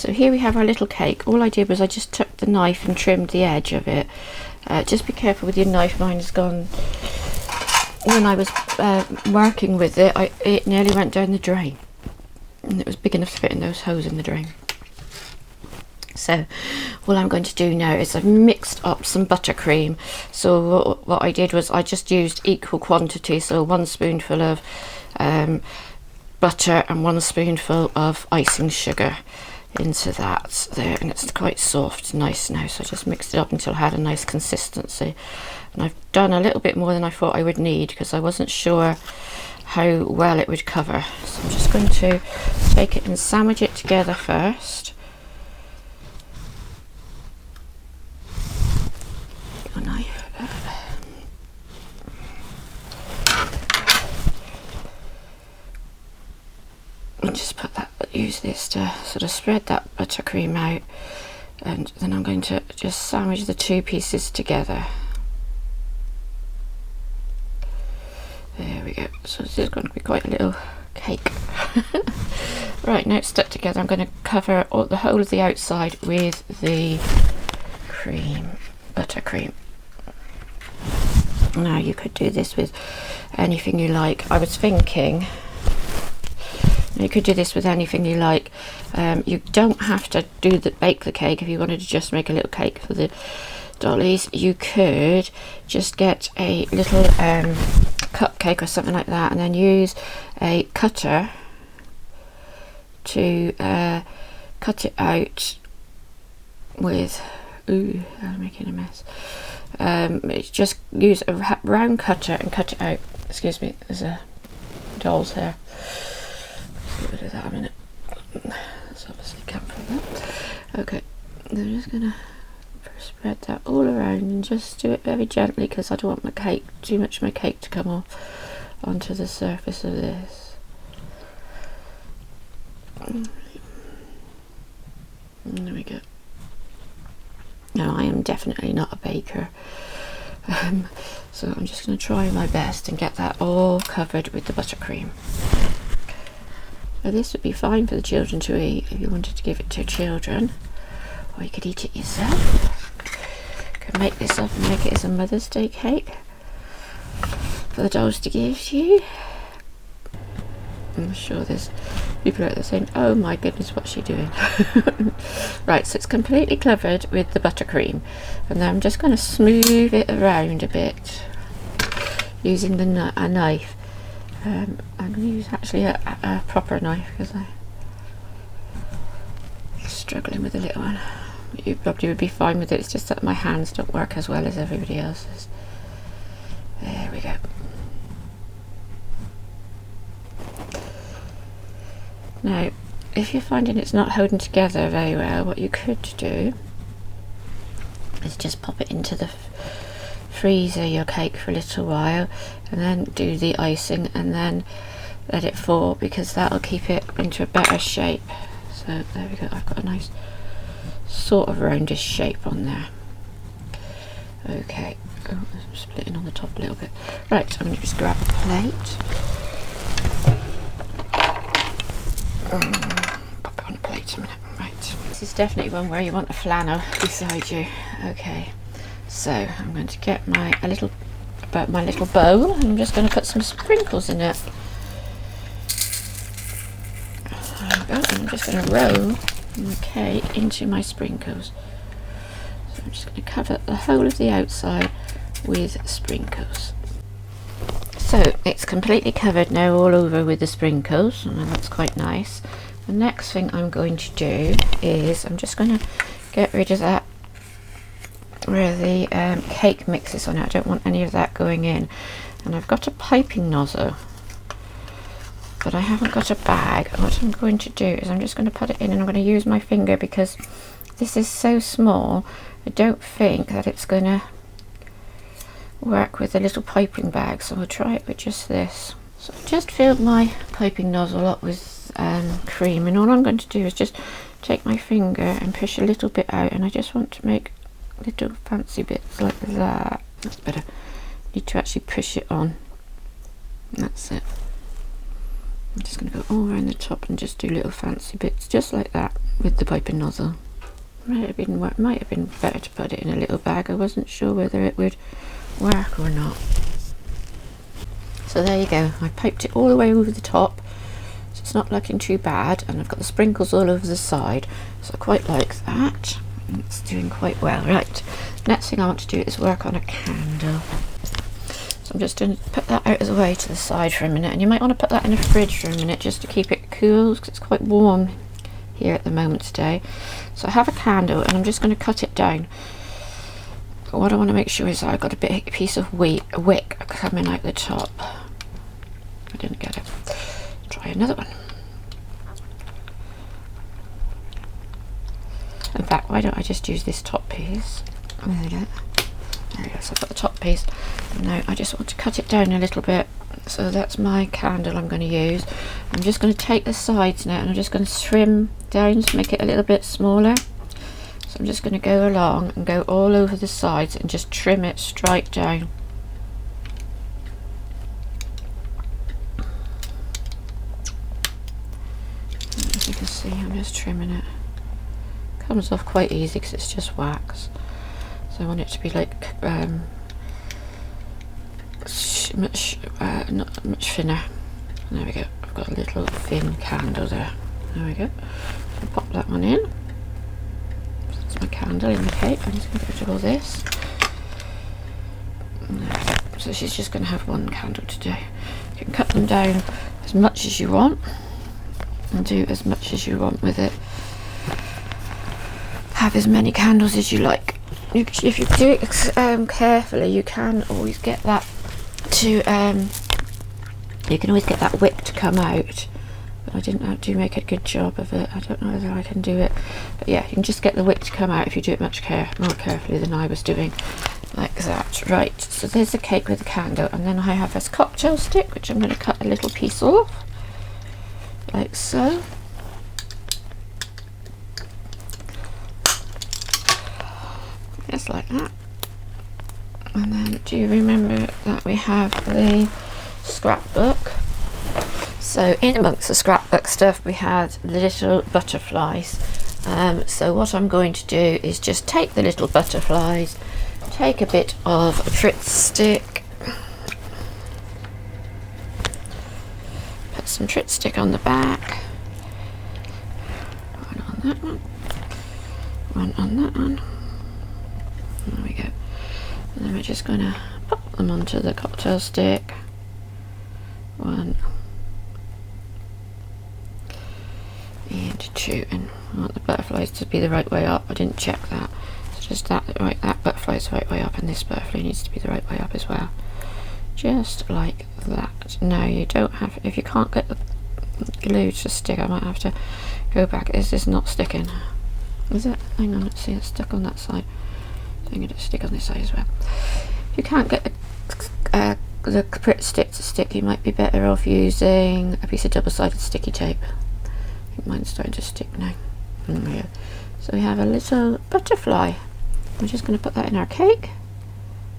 So here we have our little cake. All I did was I just took the knife and trimmed the edge of it. Just be careful with your knife, mine has gone, when I was working with it, it nearly went down the drain, and it was big enough to fit in those holes in the drain. So what I'm going to do now is I've mixed up some buttercream. So what I did was I just used equal quantity, so 1 spoonful of butter and 1 spoonful of icing sugar into that there, and it's quite soft, nice now. So I just mixed it up until I had a nice consistency, and I've done a little bit more than I thought I would need because I wasn't sure how well it would cover. So I'm just going to take it and sandwich it together first. And just use this to sort of spread that buttercream out, and then I'm going to just sandwich the 2 pieces together. There we go. So this is going to be quite a little cake. Right, now it's stuck together, I'm going to cover the whole of the outside with the buttercream. Now you could do this with anything you like. I was thinking you could do this with anything you like. You don't have to bake the cake. If you wanted to just make a little cake for the dollies, you could just get a little cupcake or something like that, and then use a cutter to cut it out with. Ooh, I'm making a mess. Just use a round cutter and cut it out. Excuse me, there's a doll's hair. Get rid of that a minute. That's obviously come from that. Okay, I'm just gonna spread that all around and just do it very gently because I don't want too much of my cake to come off onto the surface of this. There we go. Now I am definitely not a baker, so I'm just going to try my best and get that all covered with the buttercream. Now this would be fine for the children to eat if you wanted to give it to children, or you could eat it yourself. You could make this up and make it as a Mother's Day cake for the dolls to give to you. I'm sure there's people out there saying, oh my goodness, what's she doing? Right, so it's completely covered with the buttercream, and then I'm just going to smooth it around a bit using a knife. I'm going to use actually a proper knife because I'm struggling with a little one. You probably would be fine with it, it's just that my hands don't work as well as everybody else's. There we go. Now, if you're finding it's not holding together very well, what you could do is just pop it into the freezer, your cake, for a little while, and then do the icing and then let it fall, because that'll keep it into a better shape. So there we go, I've got a nice sort of roundish shape on there. Okay, oh, I'm splitting on the top a little bit. Right, I'm going to just grab a plate. Pop it on a plate a minute. Right, this is definitely one where you want a flannel beside you. Okay, so I'm going to get my little bowl, and I'm just going to put some sprinkles in it. There we go. And I'm just going to roll my cake into my sprinkles. So I'm just going to cover the whole of the outside with sprinkles. So it's completely covered now all over with the sprinkles, and that's quite nice. The next thing I'm going to do is I'm just going to get rid of that where the cake mix is on it. I don't want any of that going in, and I've got a piping nozzle, but I haven't got a bag. What I'm going to do is I'm just going to put it in, and I'm going to use my finger because this is so small. I don't think that it's going to work with a little piping bag, so I'll try it with just this. So I've just filled my piping nozzle up with cream, and all I'm going to do is just take my finger and push a little bit out, and I just want to make little fancy bits like that. That's better. Need to actually push it on. That's it. I'm just going to go all around the top and just do little fancy bits just like that with the piping nozzle. Might have been better to put it in a little bag. I wasn't sure whether it would work or not. So there you go, I piped it all the way over the top, so it's not looking too bad, and I've got the sprinkles all over the side, so I quite like that. It's doing quite well. Right, next thing I want to do is work on a candle. So I'm just going to put that out of the way to the side for a minute, and you might want to put that in the fridge for a minute just to keep it cool, because it's quite warm here at the moment today. So I have a candle and I'm just going to cut it down. But what I want to make sure is that I've got a big piece of wick coming out the top. I didn't get it. Try another one. In fact, why don't I just use this top piece? There we go. There we go, so I've got the top piece. Now I just want to cut it down a little bit. So that's my candle I'm going to use. I'm just going to take the sides now and I'm just going to trim down to make it a little bit smaller. So I'm just going to go along and go all over the sides and just trim it straight down. As you can see, I'm just trimming it. Comes off quite easy because it's just wax. So I want it to be like not much thinner. There we go. I've got a little thin candle there. There we go. So pop that one in. That's my candle in the cake. I'm just going to get rid of all this. So she's just going to have one candle today. You can cut them down as much as you want and do as much as you want with it. Have as many candles as you like. If you do it carefully, you can always get that to you can always get that wick to come out, but I didn't do make a good job of it. I don't know whether I can do it, but yeah, you can just get the wick to come out if you do it much more carefully than I was doing, like that. Right, so there's the cake with the candle, and then I have this cocktail stick which I'm going to cut a little piece off like so. Just like that. And then do you remember that we have the scrapbook? So in amongst the scrapbook stuff we had little butterflies. So what I'm going to do is just take the little butterflies, take a bit of Fritz stick, put some Fritz stick on the back, one on that one, one on that one. There we go. And then we're just going to pop them onto the cocktail stick. One and two. And I want the butterflies to be the right way up. I didn't check that. So just that butterfly's the right way up, and this butterfly needs to be the right way up as well. Just like that. Now you don't have, if you can't get the glue to stick, I might have to go back. Is this not sticking? Is it? Hang on, let's see, it's stuck on that side. I'm going to stick on this side as well. If you can't get the Fritz stick to stick, you might be better off using a piece of double-sided sticky tape. I think mine's starting to stick now. So we have a little butterfly. I'm just going to put that in our cake,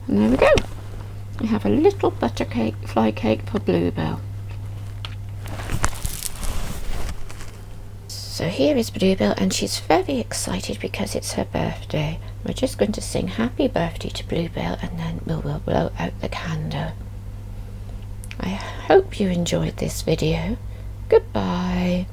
and there we go. We have a little butterfly cake for Bluebell. So here is Bluebell, and she's very excited because it's her birthday. We're just going to sing happy birthday to Bluebell, and then we'll blow out the candle. I hope you enjoyed this video. Goodbye.